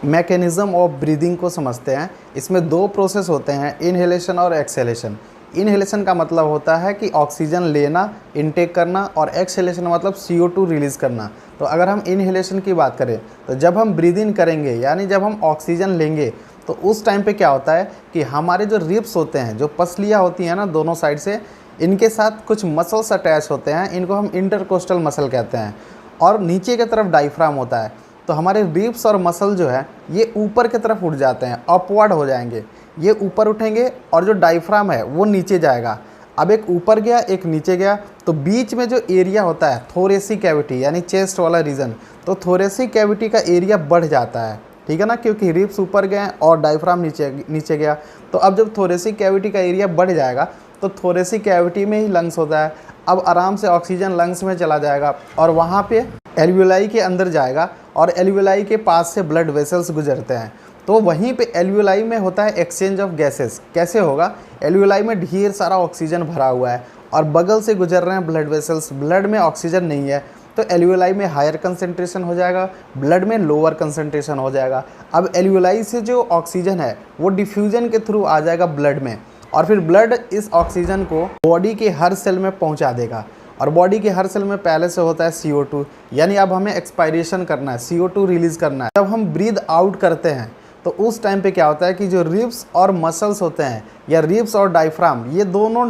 Mechanism of breathing को समझते हैं। इसमें दो प्रोसेस होते हैं, इनहेलेशन और एक्सहेलेशन। इनहेलेशन का मतलब होता है कि ऑक्सीजन लेना, इनटेक करना, और एक्सहेलेशन मतलब CO2 रिलीज़ करना। तो अगर हम इनहेलेशन की बात करें तो जब हम ब्रीद इन करेंगे यानी जब हम ऑक्सीजन लेंगे तो उस टाइम पे क्या होता है कि हमारे जो रिब्स होते हैं, जो पसलियाँ होती हैं ना दोनों साइड से, इनके साथ कुछ मसल्स अटैच होते हैं, इनको हम इंटरकोस्टल मसल कहते हैं। और नीचे की तरफ डायफ्राम होता है। तो हमारे रिब्स और मसल जो है ये ऊपर की तरफ उठ जाते हैं, अपवर्ड हो जाएंगे, ये ऊपर उठेंगे और जो डायफ्राम है वो नीचे जाएगा। अब एक ऊपर गया एक नीचे गया, तो बीच में जो एरिया होता है थोरेसिक कैविटी यानी चेस्ट वाला रीजन, तो थोरेसिक कैविटी का एरिया बढ़ जाता है, ठीक है ना, क्योंकि रिब्स ऊपर गए और डायफ्राम नीचे नीचे गया। तो अब जब थोरेसिक कैविटी का एरिया बढ़ जाएगा तो थोरेसिक कैविटी में ही लंग्स होता है। अब आराम से ऑक्सीजन लंग्स में चला जाएगा और वहाँ पे एल्वियोलाई के अंदर जाएगा और एल्वियोलाई के पास से ब्लड वेसल्स गुजरते हैं। तो वहीं पे एल्वियोलाई में होता है एक्सचेंज ऑफ गैसेस। कैसे होगा? एल्वियोलाई में ढेर सारा ऑक्सीजन भरा हुआ है और बगल से गुजर रहे हैं ब्लड वेसल्स, ब्लड में ऑक्सीजन नहीं है, तो एल्वियोलाई में हायर कंसंट्रेशन हो जाएगा, ब्लड में लोअर कंसंट्रेशन हो जाएगा। अब एल्वियोलाई से जो ऑक्सीजन है वो डिफ्यूजन के थ्रू आ जाएगा ब्लड में, और फिर ब्लड इस ऑक्सीजन को बॉडी के हर सेल में पहुंचा देगा। और बॉडी के हर सेल में पहले से होता है CO2, यानी अब हमें एक्सपायरेशन करना है, CO2 रिलीज़ करना है। जब हम ब्रीद आउट करते हैं तो उस टाइम पे क्या होता है कि जो रिब्स और मसल्स होते हैं या रिब्स और डायफ्राम, ये दोनों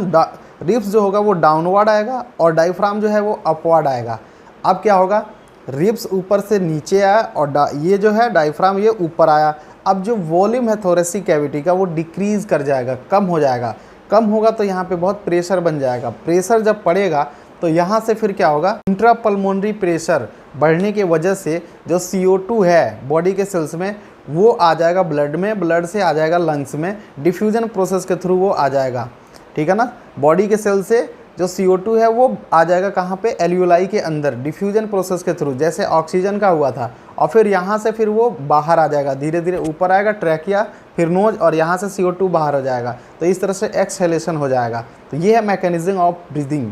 रिब्स जो होगा वो डाउनवर्ड आएगा और डायफ्राम जो है वो अपवर्ड आएगा। अब क्या होगा? रिब्स ऊपर से नीचे आया और ये जो है डायफ्राम ये ऊपर आया। अब जो वॉल्यूम है थोरेसिक कैविटी का वो डिक्रीज़ कर जाएगा, कम हो जाएगा। कम होगा तो यहाँ पे बहुत प्रेशर बन जाएगा। प्रेशर जब पड़ेगा तो यहाँ से फिर क्या होगा? इंट्रापल्मोनरी प्रेशर बढ़ने की वजह से जो CO2 है बॉडी के सेल्स में वो आ जाएगा ब्लड में, ब्लड से आ जाएगा लंग्स में, डिफ्यूजन प्रोसेस के थ्रू वो आ जाएगा, ठीक है ना। बॉडी के सेल से जो CO2 है वो आ जाएगा कहाँ पे? एल्वियोलाई के अंदर, डिफ्यूजन प्रोसेस के थ्रू, जैसे ऑक्सीजन का हुआ था। और फिर यहाँ से फिर वो बाहर आ जाएगा, धीरे धीरे ऊपर आएगा ट्रैकिया, फिर नोज, और यहाँ से CO2 बाहर हो जाएगा। तो इस तरह से एक्सहेलेशन हो जाएगा। तो ये है मैकेनिज्म ऑफ ब्रीदिंग।